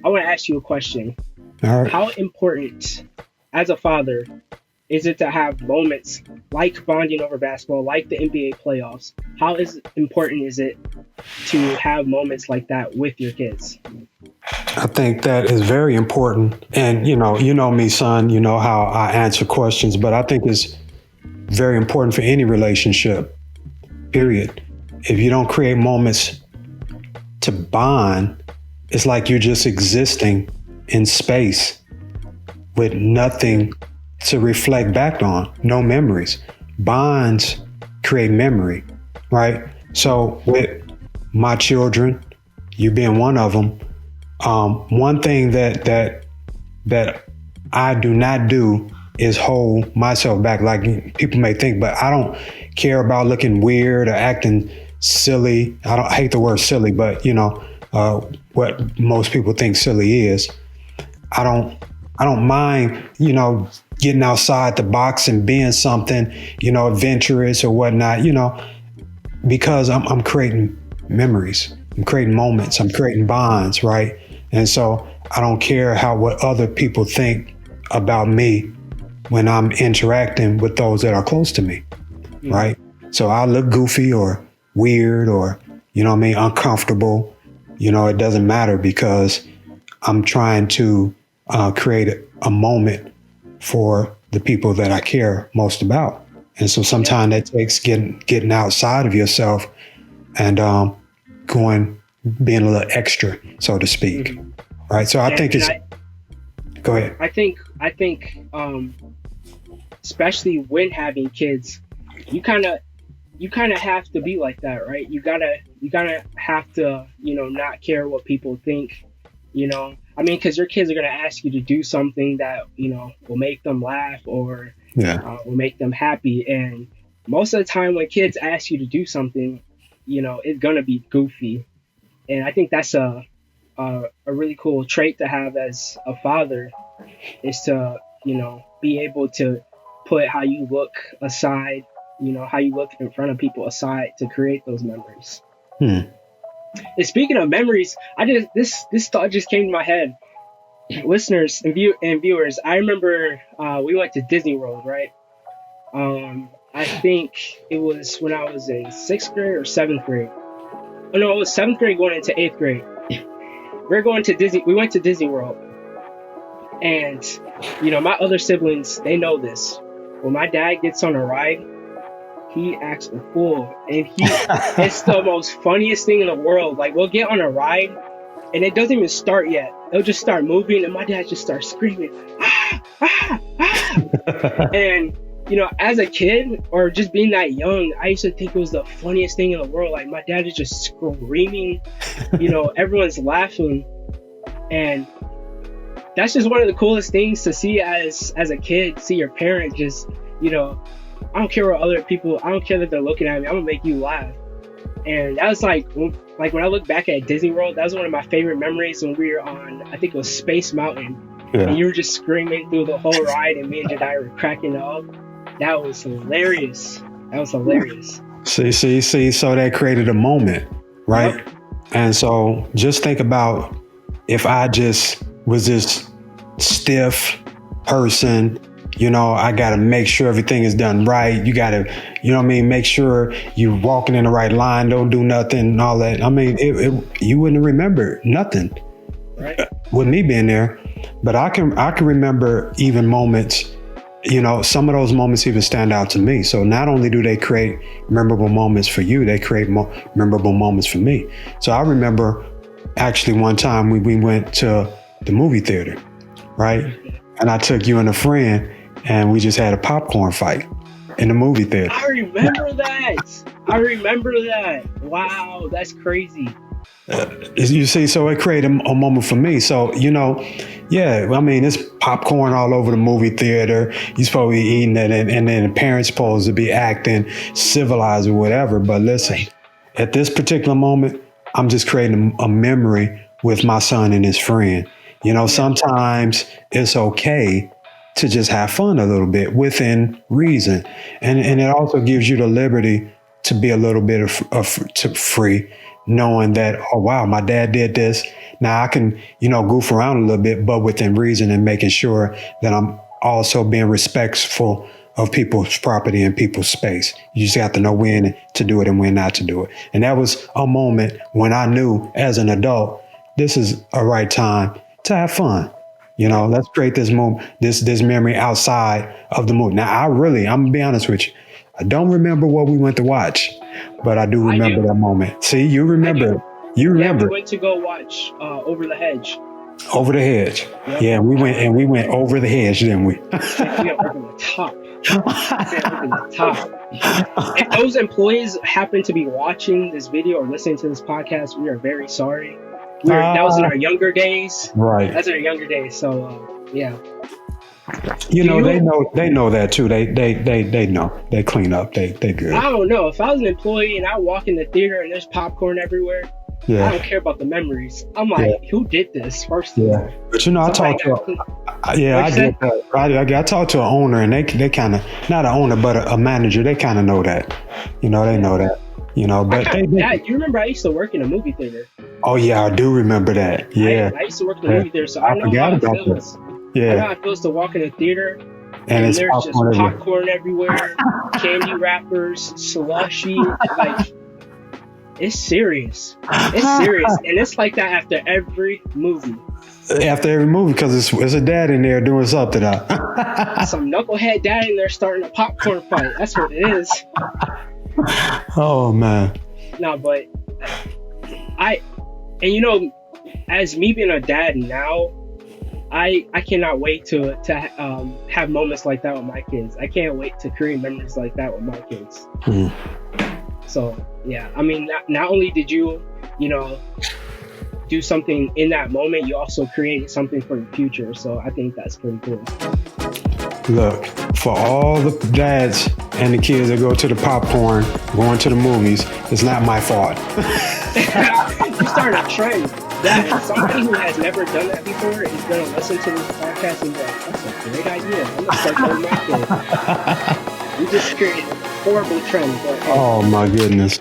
I want to ask you a question. All right. How important, as a father, is it to have moments like bonding over basketball, like the NBA playoffs? How important is it to have moments like that with your kids? I think that is very important. And you know me, son, you know how I answer questions, but I think it's very important for any relationship, period. If you don't create moments to bond, it's like you're just existing in space with nothing to reflect back on, no memories. Bonds create memory, right? So with my children, you being one of them, one thing that I do not do is hold myself back like people may think, but I don't care about looking weird or acting silly. I hate the word silly, but what most people think silly is. I don't mind, getting outside the box and being something, adventurous or whatnot, because I'm creating memories. I'm creating moments. I'm creating bonds, right? And so I don't care what other people think about me when I'm interacting with those that are close to me, right? So I look goofy or weird or, uncomfortable. It doesn't matter because I'm trying to create a moment for the people that I care most about. And so sometimes that takes getting outside of yourself and being a little extra, so to speak. Right. So I think go ahead. I think, especially when having kids, you kind of have to be like that, right? You gotta have to, not care what people think, I mean, because your kids are going to ask you to do something that, will make them laugh or will make them happy. And most of the time when kids ask you to do something, it's going to be goofy. And I think that's a really cool trait to have as a father is to, be able to put how you look aside, how you look in front of people aside to create those memories. And speaking of memories, this thought just came to my head. Listeners and viewers, I remember we went to Disney World, right? I think it was when I was in 6th grade or 7th grade. Oh no, it was 7th grade going into 8th grade. We went to Disney World. And, my other siblings, they know this. When my dad gets on a ride, he acts a fool. And it's the most funniest thing in the world. Like, we'll get on a ride, and it doesn't even start yet. It'll just start moving, and my dad just starts screaming, ah, ah, ah. And, as a kid, or just being that young, I used to think it was the funniest thing in the world. Like, my dad is just screaming, everyone's laughing. And that's just one of the coolest things to see as a kid, see your parent just, I don't care what other people, I don't care that they're looking at me, I'm gonna make you laugh. And that was like when I look back at Disney World, that was one of my favorite memories when we were on, I think it was Space Mountain. Yeah. And you were just screaming through the whole ride and me and Jedi were cracking up. That was hilarious. See, so that created a moment, right? Yep. And so just think about if I just was this stiff person, I got to make sure everything is done right. You got to, make sure you're walking in the right line, don't do nothing and all that. I mean, you wouldn't remember nothing, right? With me being there. But I can remember even moments, some of those moments even stand out to me. So not only do they create memorable moments for you, they create memorable moments for me. So I remember actually one time we went to the movie theater, right? And I took you and a friend and we just had a popcorn fight in the movie theater. I remember that. Wow, that's crazy. You see, so it created a moment for me. So, I mean, it's popcorn all over the movie theater. You're supposed to be eating it, and then the parents supposed to be acting civilized or whatever. But listen, at this particular moment, I'm just creating a memory with my son and his friend. Sometimes it's okay to just have fun a little bit within reason. And it also gives you the liberty to be a little bit of free knowing that, oh, wow, my dad did this. Now I can, goof around a little bit, but within reason, and making sure that I'm also being respectful of people's property and people's space. You just have to know when to do it and when not to do it. And that was a moment when I knew as an adult, this is a right time to have fun. Let's create this moment, this memory outside of the movie. Now, I'm gonna be honest with you. I don't remember what we went to watch, but I do remember that moment. See, you remember. You remember. Yeah, we went to go watch Over the Hedge. Over the Hedge. Yep. Yeah, we went over the hedge, didn't we? Yeah, over the top. Over the top. If those employees happen to be watching this video or listening to this podcast, we are very sorry. That was in our younger days. Right. That's our younger days. So yeah. They know that too. They know. They clean up. They good. I don't know. If I was an employee and I walk in the theater and there's popcorn everywhere, I don't care about the memories. I'm like, who did this first? Yeah. But I talked to I get that. I talked to an owner, and they kind of, not an owner but a manager. They kind of know that. They know that. But you remember I used to work in a movie theater. Oh yeah, I do remember that. Yeah. I used to work in a movie theater, so I know how it feels. Yeah. I know how it feels to walk in a theater and there's just popcorn everywhere, candy wrappers, slushy. Like, it's serious. It's serious. And it's like that after every movie. After every movie, because it's a dad in there doing something. Some knucklehead dad in there starting a popcorn fight. That's what it is. Oh, man. No, but as me being a dad now, I cannot wait to have moments like that with my kids. I can't wait to create memories like that with my kids. Mm. So yeah, I mean, not only did you do something in that moment, you also created something for the future. So I think that's pretty cool. Look, for all the dads and the kids that go to the popcorn, going to the movies, it's not my fault. You started a trend that somebody who has never done that before is going to listen to this podcast and be like, that's a great idea. I'm going to start doing my kid. You just created a horrible trend. Oh my goodness.